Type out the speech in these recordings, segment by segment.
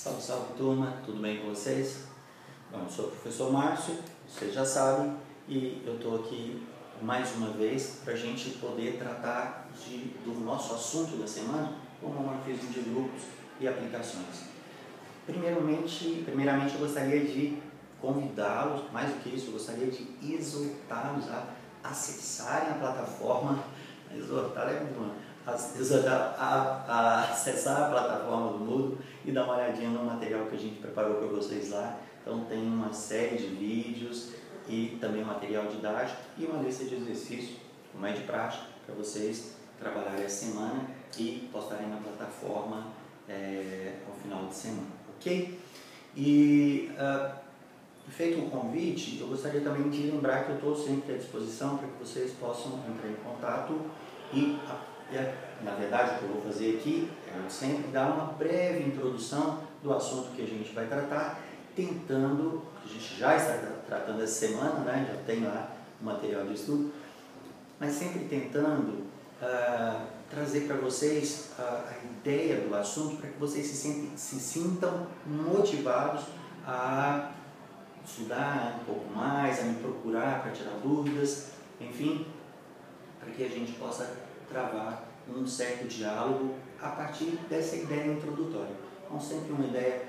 Salve, salve turma, tudo bem com vocês? Bom, eu sou o professor Márcio, vocês já sabem, e eu estou aqui mais uma vez para a gente poder tratar do nosso assunto da semana, o homomorfismo de grupos e aplicações. Primeiramente eu gostaria de convidá-los, mais do que isso, eu gostaria de exortá-los a acessarem a plataforma, a acessar a plataforma do Moodle e dar uma olhadinha no material que a gente preparou para vocês lá. Então tem uma série de vídeos e também material didático e uma lista de exercícios, como é de prática, para vocês trabalharem a semana e postarem na plataforma ao final de semana, ok? E feito o convite, eu gostaria também de lembrar que eu estou sempre à disposição para que vocês possam entrar em contato e na verdade o que eu vou fazer aqui é sempre dar uma breve introdução do assunto que a gente vai tratar, tentando, a gente já está tratando essa semana, né? Já tem lá o material de estudo, mas sempre tentando trazer para vocês a ideia do assunto para que vocês se sintam motivados a estudar um pouco mais, a me procurar para tirar dúvidas, enfim, para que a gente possa travar um certo diálogo a partir dessa ideia introdutória. Então, sempre uma ideia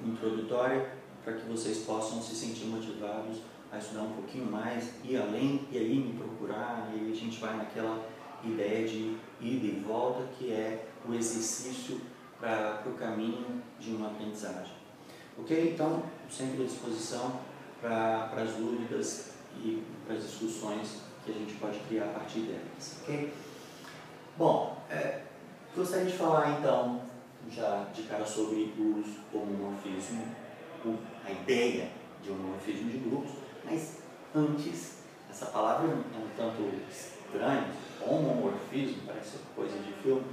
introdutória para que vocês possam se sentir motivados a estudar um pouquinho mais, ir além e aí me procurar, e aí a gente vai naquela ideia de ida e volta, que é o exercício para o caminho de uma aprendizagem. Ok? Então, sempre à disposição para as dúvidas e para as discussões que a gente pode criar a partir delas. Ok? Bom, gostaria de falar então, já de cara, sobre os homomorfismos, a ideia de homomorfismo de grupos, mas antes, essa palavra é um tanto estranha, homomorfismo, parece coisa de filme.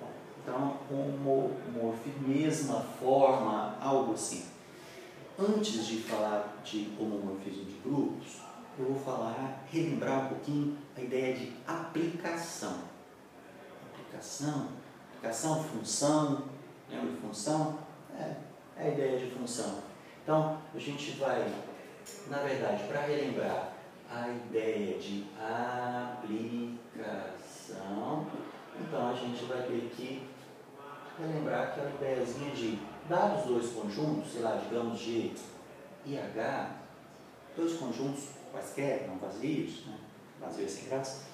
Bom, então, homomorfismo, mesma forma, algo assim. Antes de falar de homomorfismo de grupos, eu vou relembrar um pouquinho a ideia de aplicação. Aplicação, função, lembra de função? É a ideia de função. Então, a gente vai, na verdade, para relembrar a ideia de aplicação, então a gente vai ter que relembrar aquela ideiazinha de dados dois conjuntos, sei lá, digamos G e H, dois conjuntos quaisquer, não vazios, né? Vazio é sem graça.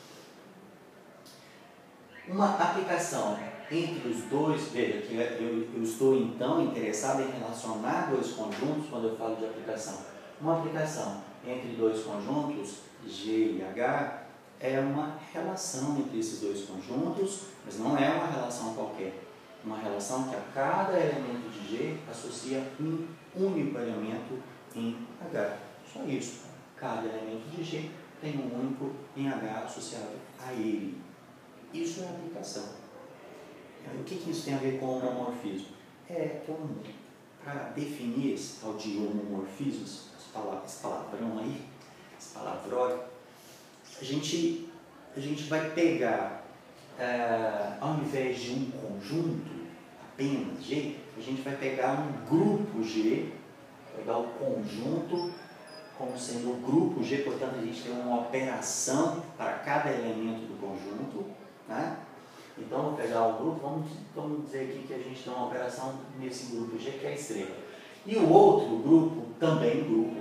Uma aplicação entre os dois, veja que eu estou então interessado em relacionar dois conjuntos quando eu falo de aplicação. Uma aplicação entre dois conjuntos, G e H, é uma relação entre esses dois conjuntos, mas não é uma relação qualquer. Uma relação que a cada elemento de G associa um único elemento em H. Só isso. Cada elemento de G tem um único em H associado a ele. Isso é aplicação. O que isso tem a ver com homomorfismo? Para definir esse tal de homomorfismos, esse palavrão aí, esse palavrório, a gente vai pegar, ao invés de um conjunto, apenas G, a gente vai pegar um grupo G, pegar o conjunto como sendo o grupo G, portanto a gente tem uma operação para cada elemento do conjunto, né? Então, vou pegar o grupo, vamos dizer aqui que a gente tem uma operação nesse grupo G, que é a estrela. E o outro grupo, também grupo,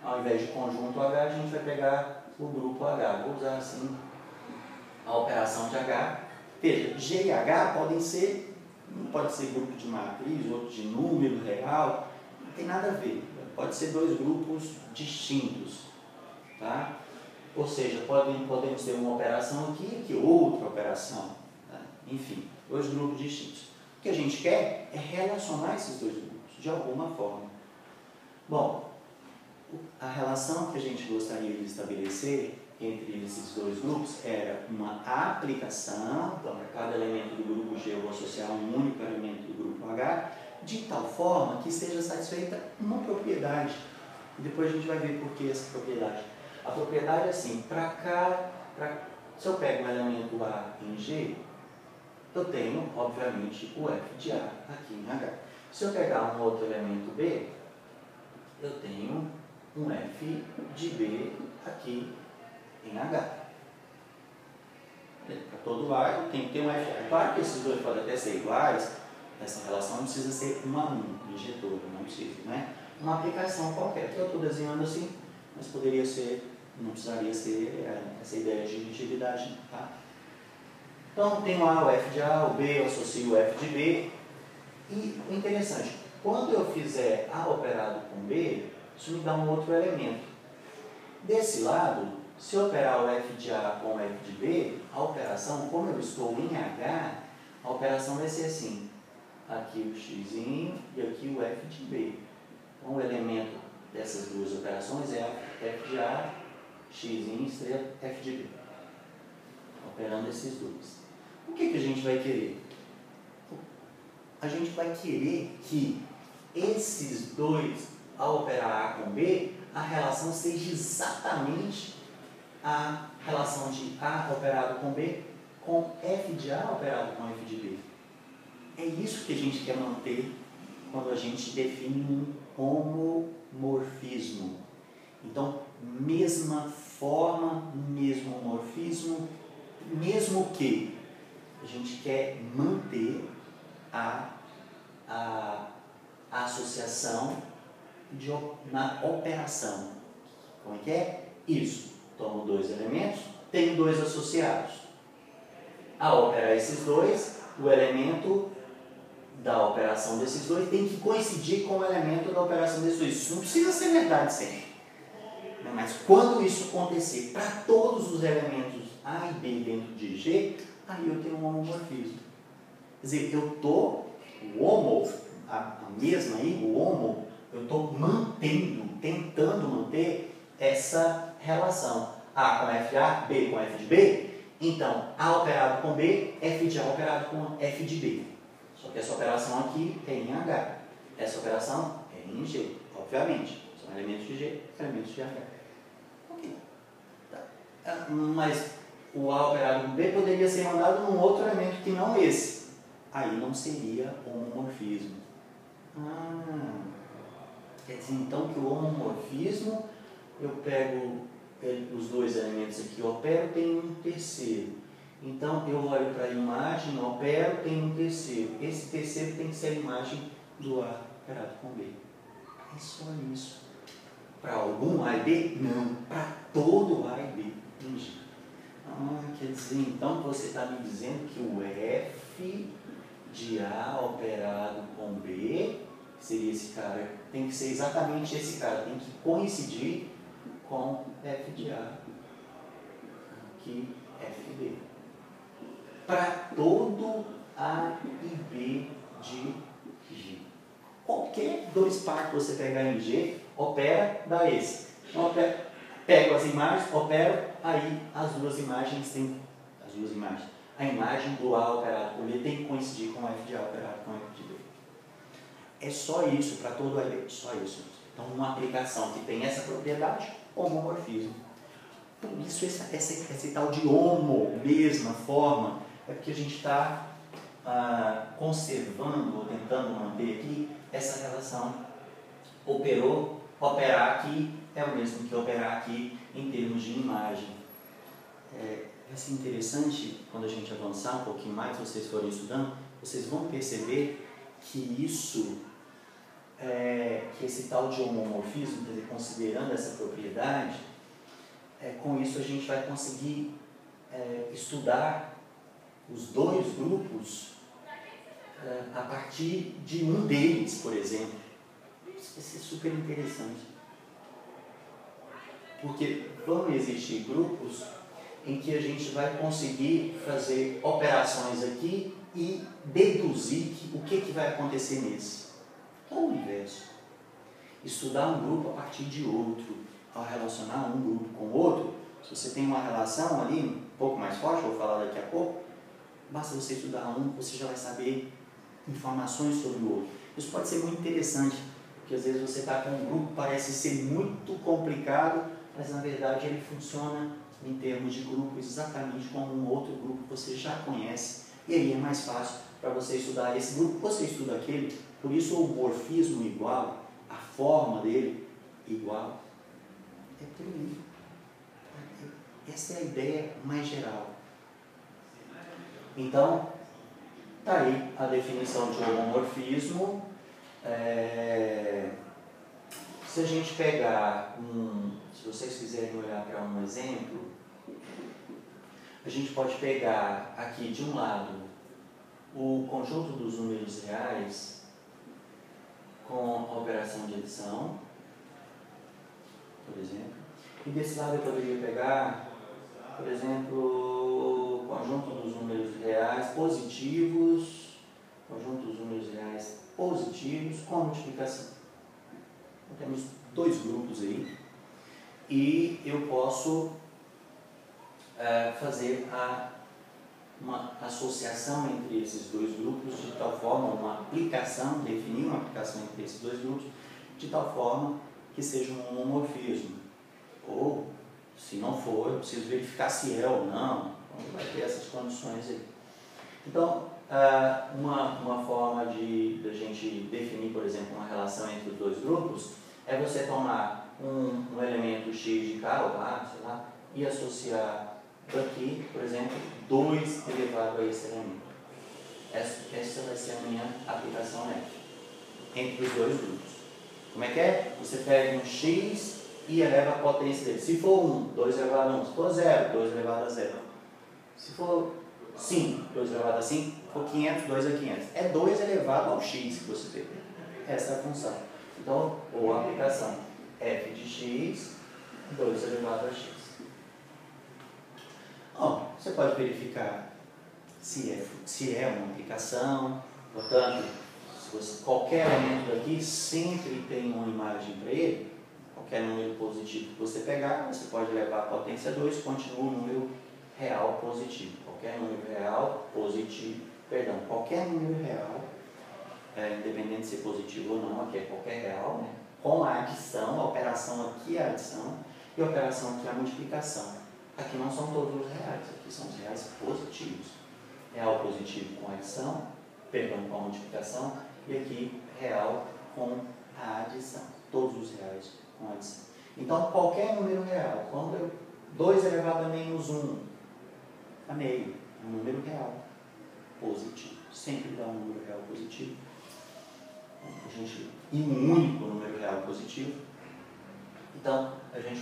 ao invés de conjunto H, a gente vai pegar o grupo H. Vou usar assim a operação de H. Veja, G e H podem ser, um pode ser grupo de matriz, outro de número real, não tem nada a ver. Pode ser dois grupos distintos, tá? Ou seja, podemos ter uma operação aqui e outra operação. Tá? Enfim, dois grupos distintos. O que a gente quer é relacionar esses dois grupos, de alguma forma. Bom, a relação que a gente gostaria de estabelecer entre esses dois grupos era uma aplicação, então para cada elemento do grupo G eu vou associar um único elemento do grupo H, de tal forma que esteja satisfeita uma propriedade. E depois a gente vai ver por que essa propriedade. A propriedade é assim, se eu pego um elemento A em G, eu tenho, obviamente, o F de A aqui em H. Se eu pegar um outro elemento B, eu tenho um F de B aqui em H. Para todo A, eu tenho que ter um F. Claro que esses dois podem até ser iguais, essa relação não precisa ser 1 a 1, injetor, não precisa, né? Uma aplicação qualquer, que eu estou desenhando assim, mas poderia ser, não precisaria ser essa ideia de injetividade, tá? Então, tem o A, o F de A, o B, eu associo o F de B. E o interessante, quando eu fizer A operado com B, isso me dá um outro elemento. Desse lado, se eu operar o F de A com o F de B, a operação, como eu estou em H, a operação vai ser assim. Aqui o x e aqui o F de B. Então, o elemento dessas duas operações é F de A, x estrela, F de B. Operando esses dois. O que a gente vai querer? A gente vai querer que esses dois, ao operar A com B, a relação seja exatamente a relação de A operado com B com F de A operado com F de B. É isso que a gente quer manter quando a gente define um homomorfismo. Então, mesma forma, mesmo morfismo, mesmo que a gente quer manter a associação na operação. Como é que é? Isso. Tomo dois elementos, tenho dois associados. Ao operar esses dois, o elemento da operação desses dois tem que coincidir com o elemento da operação desses dois. Isso não precisa ser verdade sempre. Mas quando isso acontecer para todos os elementos A e B dentro de G, aí eu tenho um homomorfismo. Quer dizer, eu estou, o homo, a mesma aí, o homo, eu estou tentando manter essa relação. A com F de A, B com F de B. Então, A operado com B, F de A operado com F de B. Só que essa operação aqui é em H. Essa operação é em G, obviamente. São elementos de G, elementos de H. Ok. Tá. Mas o A operado com B poderia ser mandado num outro elemento que não esse. Aí não seria homomorfismo. Quer dizer, então, que o homomorfismo, eu pego os dois elementos aqui, opero, tem um terceiro. Então, eu olho para a imagem, opero, tem um terceiro. Esse terceiro tem que ser a imagem do A operado com B. É só isso. Para algum A e B? Não. Para todo A e B. Entendi. Quer dizer, então, você está me dizendo que o F de A operado com B, que seria esse cara, tem que ser exatamente esse cara, tem que coincidir com F de A, aqui F de B. Para todo A e B de G. Qualquer dois par que você pegar em G, opera, dá esse. Então, pego as imagens, opero, aí as duas imagens têm, a imagem do A operado com B tem que coincidir com F de A operado com F de B. É só isso para todo A e B, só isso. Então, uma aplicação que tem essa propriedade, homomorfismo. Por isso, esse tal de homo, mesma forma, é porque a gente está conservando, ou tentando manter aqui, essa relação. Operar aqui é o mesmo que operar aqui em termos de imagem. Vai ser interessante, quando a gente avançar um pouquinho mais, se vocês forem estudando, vocês vão perceber que isso, que esse tal de homomorfismo, quer dizer, considerando essa propriedade, com isso a gente vai conseguir estudar os dois grupos a partir de um deles, por exemplo. Isso vai ser super interessante. Porque vão existir grupos em que a gente vai conseguir fazer operações aqui e deduzir o que vai acontecer nesse. É o universo. Estudar um grupo a partir de outro, ao relacionar um grupo com o outro, se você tem uma relação ali um pouco mais forte, vou falar daqui a pouco, basta você estudar um, você já vai saber informações sobre o outro. Isso pode ser muito interessante, porque às vezes você está com um grupo que parece ser muito complicado, mas na verdade ele funciona em termos de grupo exatamente como um outro grupo que você já conhece, E aí é mais fácil para você estudar esse grupo, você estuda aquele, por isso o morfismo igual, a forma dele igual, é terrível. Essa é a ideia mais geral. Então, tá aí a definição de homomorfismo. Se a gente pegar se vocês quiserem olhar para um exemplo, a gente pode pegar aqui de um lado o conjunto dos números reais com a operação de adição, por exemplo, e desse lado eu poderia pegar, por exemplo, o conjunto dos números reais positivos, conjunto dos números reais positivos com multiplicação. Então, temos dois grupos aí e eu posso fazer uma associação entre esses dois grupos de tal forma, uma aplicação, definir uma aplicação entre esses dois grupos de tal forma que seja um homomorfismo. Ou, se não for, eu preciso verificar se é ou não, então vai ter essas condições aí. Então, uma forma de a gente definir, por exemplo, uma relação entre os dois grupos é você tomar um elemento x de k ou a, sei lá, e associar aqui, por exemplo, 2 elevado a esse elemento. Essa vai ser a minha aplicação F entre os dois grupos. Como é que é? Você pega um x e eleva a potência dele. Se for 1, 2 elevado a 1. Se for 0, 2 elevado a 0. Se for 5, 2 elevado a 5. Se for 500, 2 a 500. É 2 elevado ao x que você tem. Essa é a função. Então, ou a aplicação f de x, 2 elevado a x. Bom, você pode verificar se é uma aplicação. Portanto, qualquer elemento daqui sempre tem uma imagem para ele. Qualquer número positivo que você pegar, você pode levar a potência 2, continua um número real positivo. Qualquer número real positivo, perdão, qualquer número real, independente de ser positivo ou não, aqui é qualquer real, né? Com a adição, a operação aqui é a adição e a operação aqui é a multiplicação. Aqui não são todos os reais, aqui são os reais positivos. Real positivo com a adição, perdão, com a multiplicação, e aqui real com a adição. Todos os reais com a adição. Então, qualquer número real, quando eu 2 elevado a menos 1, a meio, é um número real positivo. Sempre dá um número real positivo. E um único número real positivo. Então, a gente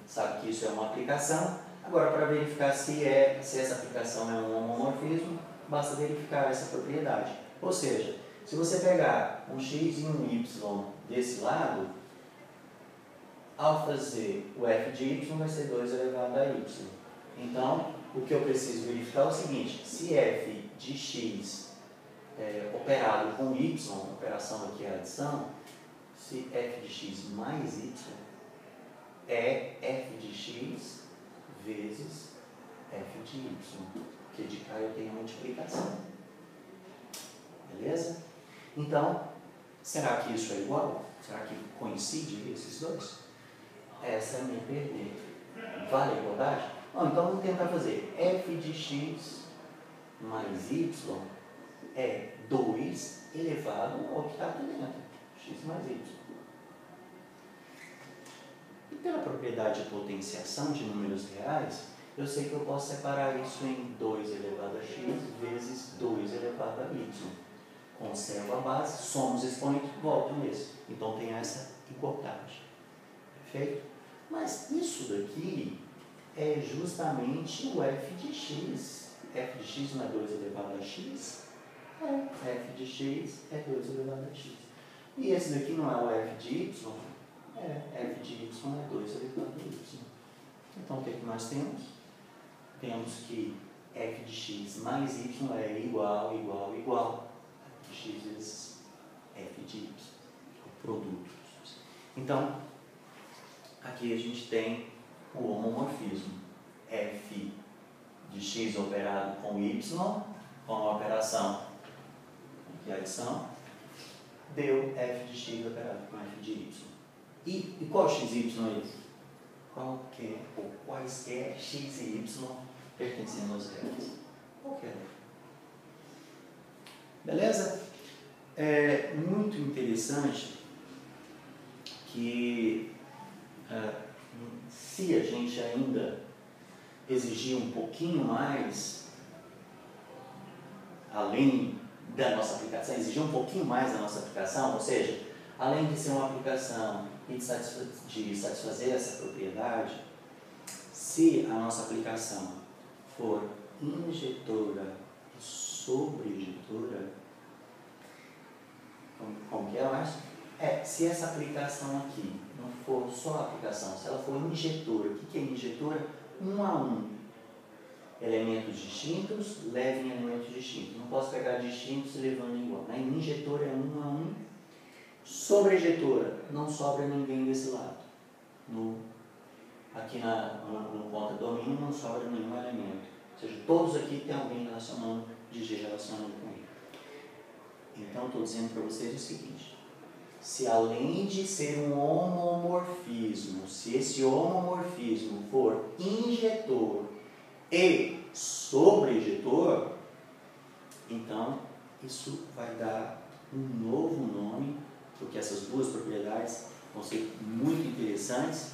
sabe que isso é uma aplicação. Agora, para verificar se essa aplicação é um homomorfismo, basta verificar essa propriedade. Ou seja, se você pegar um x e um y desse lado, ao fazer o f de y vai ser 2 elevado a y. Então, o que eu preciso verificar é o seguinte: se f de x operado com y, a operação aqui é a adição, se f de x mais y é f de x vezes f de y, porque de cá eu tenho a multiplicação. Beleza? Então, será que isso é igual? Será que coincide esses dois? Essa é a minha pergunta. Vale a igualdade? Bom, então vamos tentar fazer. F de x mais y é 2 elevado ao que está aqui dentro. X mais y. E pela propriedade de potenciação de números reais, eu sei que eu posso separar isso em 2 elevado a x vezes 2 elevado a y. Conservo a base, somo os expoentes, volto nesse. Então tem essa igualdade. Perfeito? Mas isso daqui é justamente o f de x. F de x não é 2 elevado a x? F de x é 2 elevado a x. E esse daqui não é o f de y? F de y é 2 elevado a y. Então o que é que nós temos? Temos que f de x mais y é igual a x vezes f de y, o produto. Então, aqui a gente tem o homomorfismo. F de x operado com y, com a operação aqui a adição, deu f de x operado com f de y. E qual x e y é esse? Qualquer ou quaisquer x e y pertencendo aos reais. Qualquer. Beleza? É muito interessante que se a gente ainda exigir um pouquinho mais, além da nossa aplicação, exigir um pouquinho mais da nossa aplicação, ou seja, além de ser uma aplicação e de satisfazer essa propriedade, se a nossa aplicação for injetora e sobreinjetora, como que é mais? Se essa aplicação aqui não for só a aplicação, se ela for injetora, o que é injetora? 1 a 1. Elementos distintos, levem elementos distintos. Não posso pegar distintos e levando igual. Né? Injetora é 1 a 1. Sobreinjetora, não sobra ninguém desse lado. Aqui no ponto domínio não sobra nenhum elemento. Ou seja, todos aqui tem alguém relacionando, de G relacionando com ele. Então, estou dizendo para vocês o seguinte: se além de ser um homomorfismo, se esse homomorfismo for injetor e sobreinjetor, então isso vai dar um novo nome, porque essas duas propriedades vão ser muito interessantes.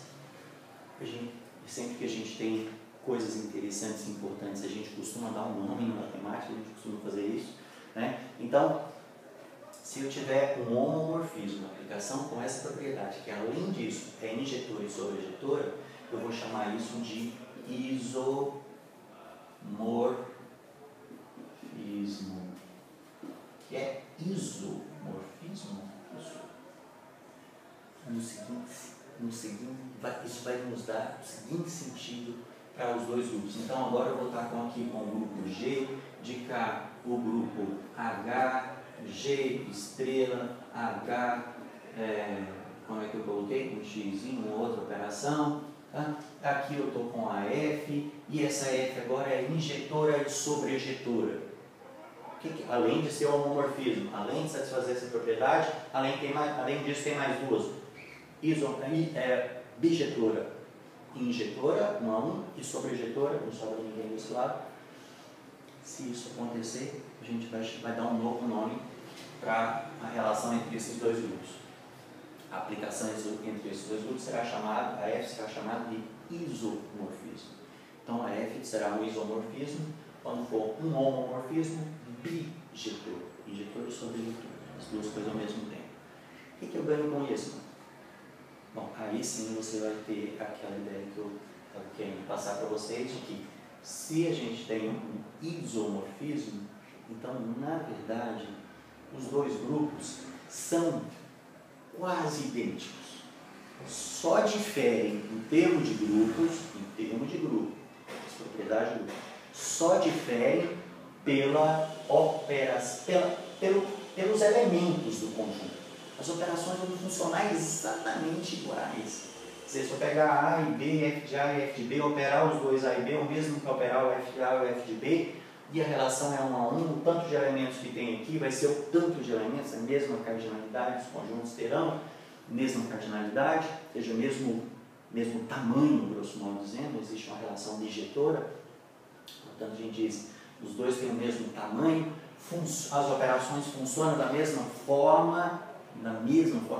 Sempre que a gente tem coisas interessantes e importantes, a gente costuma dar um nome na matemática, a gente costuma fazer isso, né? Então, se eu tiver um homomorfismo, uma aplicação com essa propriedade, que além disso é injetora e sobreinjetora, eu vou chamar isso de isomorfismo. Que é isomorfismo? Isso vai nos dar o seguinte sentido para os dois grupos. Então agora eu vou estar aqui com o grupo G, de cá o grupo H, G estrela, H, como é que eu coloquei? Com um X, uma outra operação. Tá? Aqui eu estou com a F, e essa F agora é injetora e sobreinjetora. Além de ser homomorfismo, além de satisfazer essa propriedade, além disso tem mais duas. Bijetora, injetora, 1 a 1, e sobreinjetora, não sobra ninguém desse lado. Se isso acontecer, a gente vai dar um novo nome para a relação entre esses dois grupos. A aplicação entre esses dois grupos será chamada, a F será chamada de isomorfismo. Então a F será um isomorfismo quando for um homomorfismo bijetor, injetor e sobreinjetor, as duas coisas ao mesmo tempo. O que eu ganho com isso? Bom, aí sim você vai ter aquela ideia que eu estava querendo passar para vocês, de que se a gente tem um isomorfismo, então, na verdade, os dois grupos são quase idênticos. Só diferem em termos de grupos, as propriedades de grupo, só diferem pelos elementos do conjunto. As operações vão funcionar exatamente iguais. Se eu pegar A e B, F de A e F de B, operar os dois A e B, o mesmo que operar o F de A e o F de B, e a relação é 1 a 1, o tanto de elementos que tem aqui vai ser o tanto de elementos, a mesma cardinalidade, os conjuntos terão mesma cardinalidade, ou seja, mesmo tamanho, grosso modo dizendo, existe uma relação bijetora, portanto a gente diz, os dois têm o mesmo tamanho, as operações funcionam da mesma forma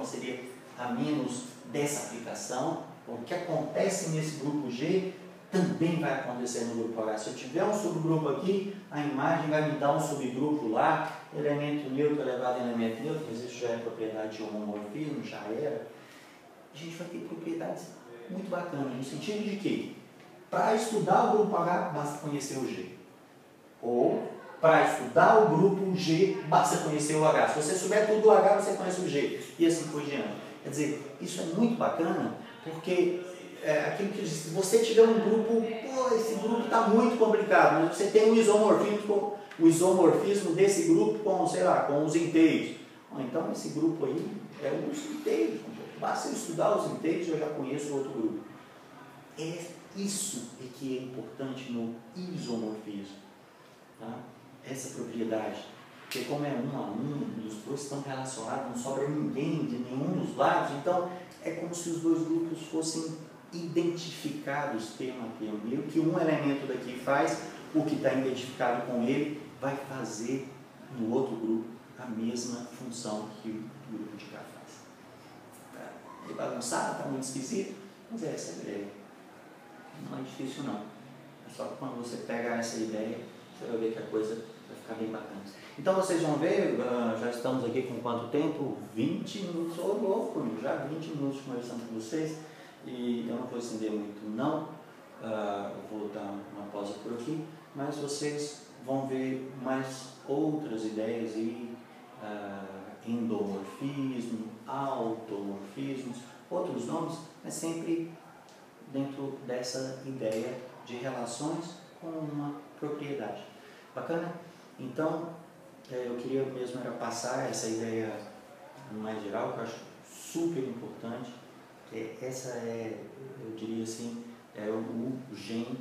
seria a menos dessa aplicação. O que acontece nesse grupo G também vai acontecer no grupo H. Se eu tiver um subgrupo aqui, a imagem vai me dar um subgrupo lá, elemento neutro elevado a elemento neutro, mas isso já é propriedade de homomorfismo, já era. A gente vai ter propriedades muito bacanas, no sentido de que, para estudar o grupo H, basta conhecer o G. Ou, para estudar o grupo G, basta conhecer o H. Se você souber tudo do H, você conhece o G. E assim por diante. Quer dizer, isso é muito bacana, porque aquilo que se você tiver um grupo, esse grupo está muito complicado, mas você tem um isomorfismo desse grupo com, sei lá, com os inteiros. Então, esse grupo aí é os inteiros. Basta eu estudar os inteiros, eu já conheço o outro grupo. Isso é que é importante no isomorfismo. Tá? Essa propriedade, porque como é 1 a 1, os dois estão relacionados, não sobra ninguém de nenhum dos lados, então é como se os dois grupos fossem identificados termo a termo. E o que um elemento daqui faz, o que está identificado com ele vai fazer no outro grupo a mesma função que o grupo de cá faz. Tá meio bagunçado, está muito esquisito, mas essa é a ideia. Não é difícil não. É só que quando você pega essa ideia, você vai ver que a coisa vai ficar bem bacana. Então vocês vão ver, já estamos aqui com quanto tempo? 20 minutos, ô louco, já 20 minutos conversando com vocês, e eu não vou estender muito não, eu vou dar uma pausa por aqui, mas vocês vão ver mais outras ideias aí, endomorfismo, automorfismos, outros nomes, mas sempre dentro dessa ideia de relações com uma propriedade. Bacana? Então, eu queria mesmo era passar essa ideia mais geral, que eu acho super importante. Essa é, eu diria assim, é o gene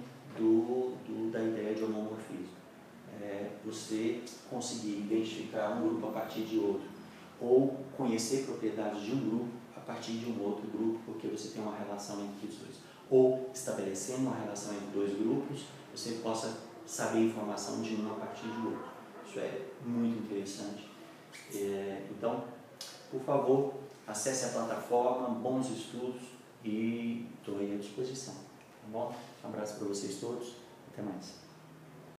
da ideia de homomorfismo. Você conseguir identificar um grupo a partir de outro, ou conhecer propriedades de um grupo a partir de um outro grupo, porque você tem uma relação entre os dois. Ou estabelecendo uma relação entre dois grupos, você possa saber informação de um a partir de outro. Isso é muito interessante. Então, por favor, acesse a plataforma, bons estudos e estou aí à disposição. Tá bom? Um abraço para vocês todos. Até mais.